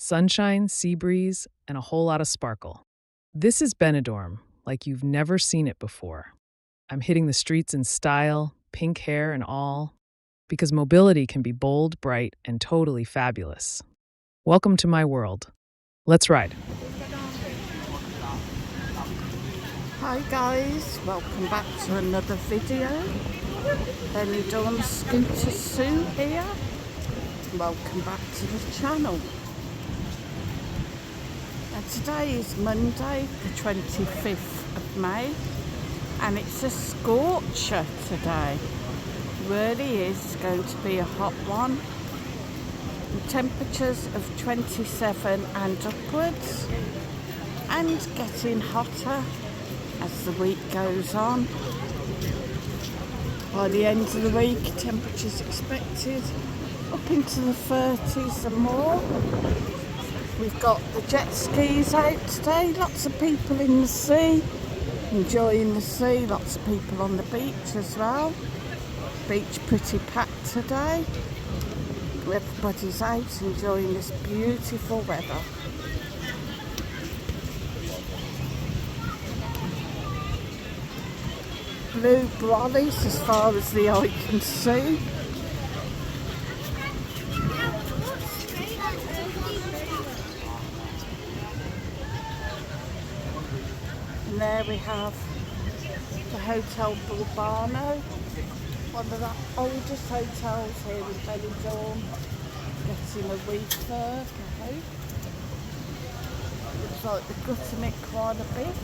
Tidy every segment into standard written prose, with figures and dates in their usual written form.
Sunshine, sea breeze, and a whole lot of sparkle. This is Benidorm, like you've never seen it before. I'm hitting the streets in style, pink hair and all, because mobility can be bold, bright, and totally fabulous. Welcome to my world. Let's ride. Hi guys, welcome back to another video. Benidorm Scooter Sue here. Welcome back to the channel. And today is Monday the 25th of May and it's a scorcher today. Really is going to be a hot one. The temperatures of 27 and upwards and getting hotter as the week goes on. By the end of the week, temperatures expected up into the 30s and more. We've got the jet skis out today, lots of people in the sea, enjoying the sea, lots of people on the beach as well. Beach pretty packed today. Everybody's out enjoying this beautiful weather. Blue brollies as far as the eye can see. And there we have the Hotel Bilbao, one of the oldest hotels here in Benidorm. Getting a refurb, I hope. Looks like they're gutting it quite a bit.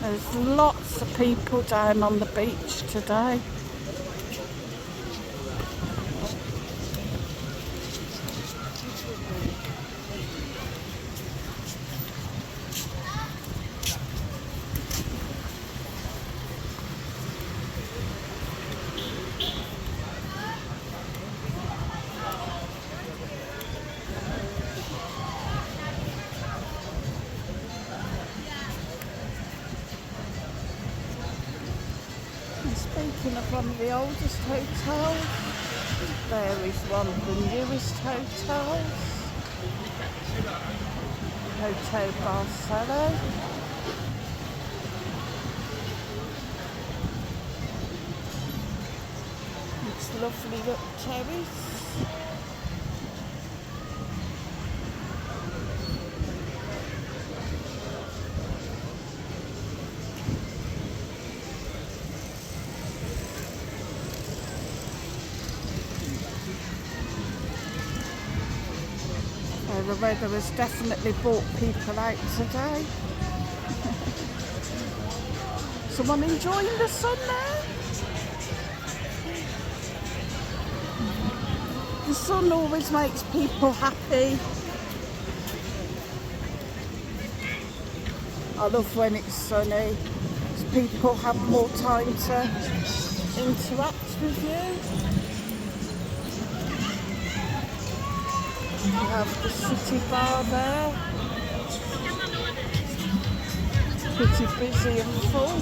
There's lots of people down on the beach today. Speaking of one of the oldest hotels, there is one of the newest hotels, Hotel Barcelona. It's lovely little terrace. The weather has definitely brought people out today. Someone enjoying the sun now? The sun always makes people happy. I love when it's sunny, because people have more time to interact with you. We have the city bar there, pretty busy and full.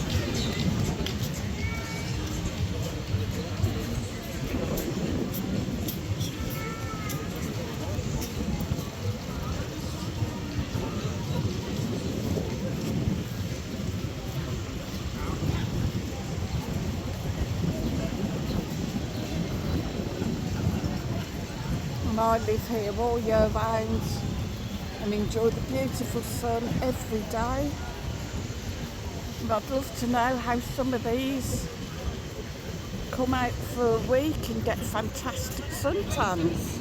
And I live here all year round and enjoy the beautiful sun every day. And I'd love to know how some of these come out for a week and get fantastic suntans.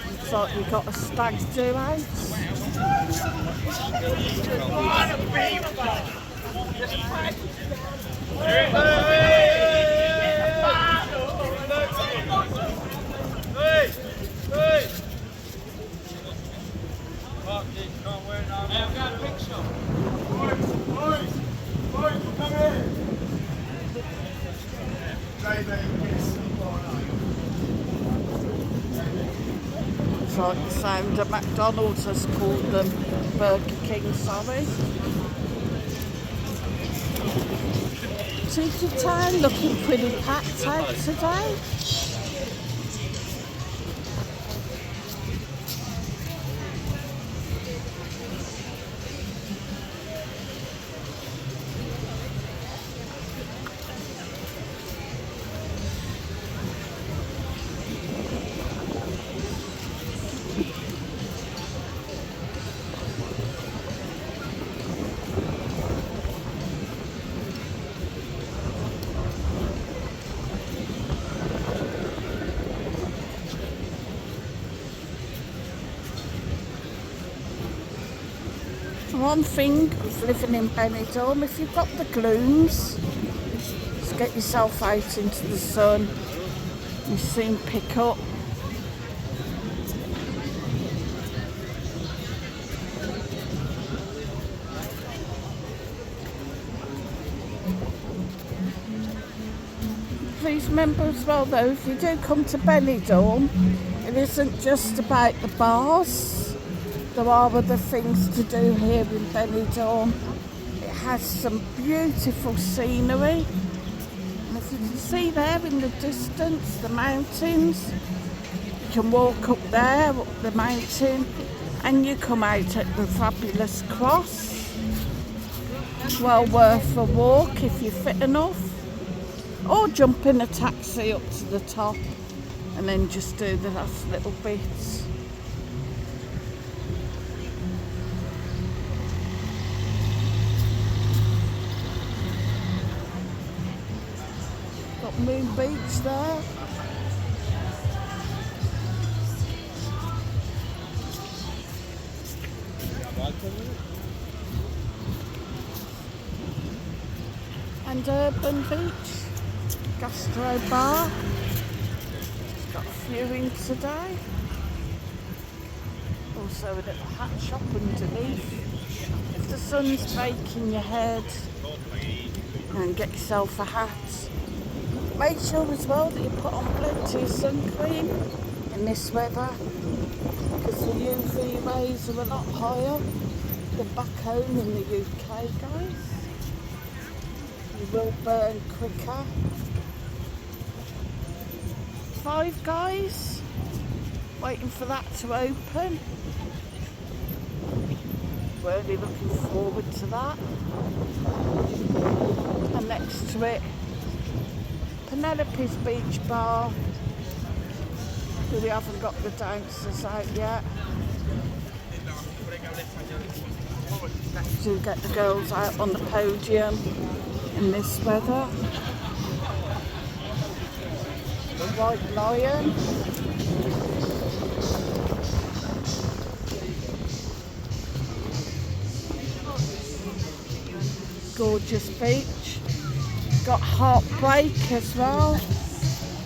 Looks like we've got a stag do out. I've got a picture. Come here. Sounds like the sound of McDonald's has called them Burger King, sorry. Tiki Town looking pretty packed out today. One thing with living in Benidorm, if you've got the glooms, just get yourself out into the sun. You soon pick up. Please remember as well though, if you do come to Benidorm, it isn't just about the bars. There are other things to do here in Benidorm. It has some beautiful scenery. And if you can see there in the distance, the mountains, you can walk up there, up the mountain, and you come out at the fabulous cross. Well worth a walk if you're fit enough. Or jump in a taxi up to the top and then just do the last little bits. Moon Beach there. And Urban Beach, Gastro Bar. Got a few in today. Also a little hat shop underneath. If the sun's baking your head, and get yourself a hat. Make sure as well that you put on plenty of sun cream in this weather because the UV rays are a lot higher than back home in the UK, guys. You will burn quicker. Five Guys, waiting for that to open. Really looking forward to that. And next to it, Penelope's Beach Bar. We haven't got the dancers out yet. To get the girls out on the podium in this weather. The White Lion. Gorgeous beach. Got Heartbreak as well.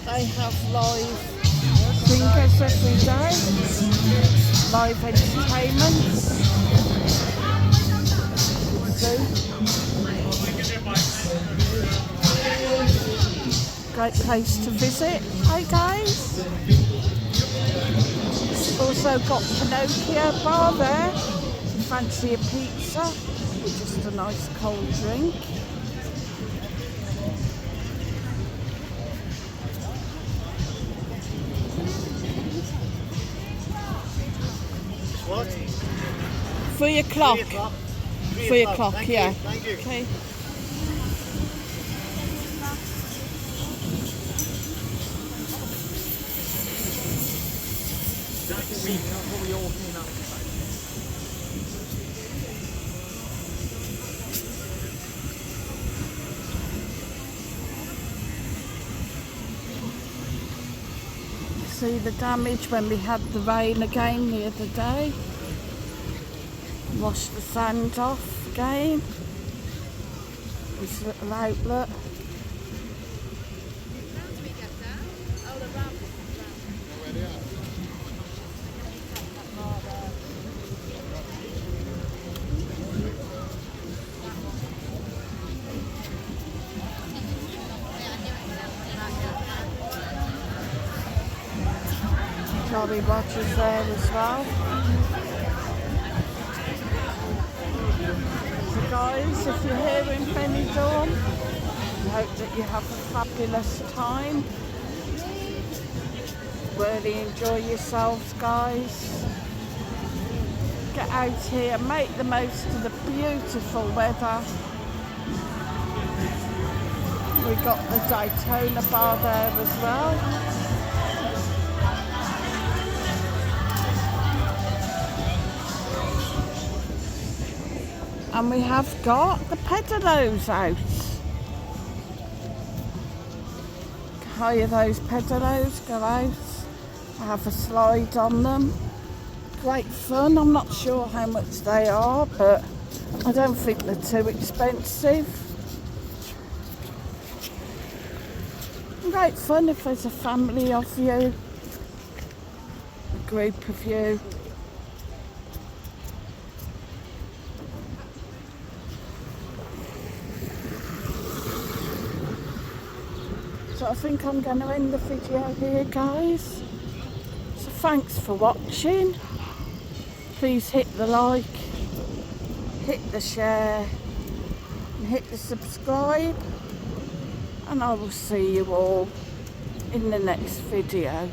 They have live singers every day. Live entertainment. Great place to visit. Hi guys. Also got Pinocchio Bar there. If you fancy a pizza or just a nice cold drink. What? 3 o'clock. 3 o'clock, Thank yeah. you. Thank you. Okay. See the damage when we had the rain again the other day. Wash the sand off again. This little outlet. Jolly Rogers there as well. So guys, if you're here in Benidorm, I hope that you have a fabulous time. Really enjoy yourselves, guys. Get out here, make the most of the beautiful weather. We got the Daytona bar there as well. And we have got the pedalos out. Hire those pedalos, go out, have a slide on them. Great fun. I'm not sure how much they are, but I don't think they're too expensive. Great fun if there's a family of you, a group of you. So I think I'm going to end the video here, guys. So thanks for watching. Please hit the like, hit the share, and hit the subscribe. And I will see you all in the next video.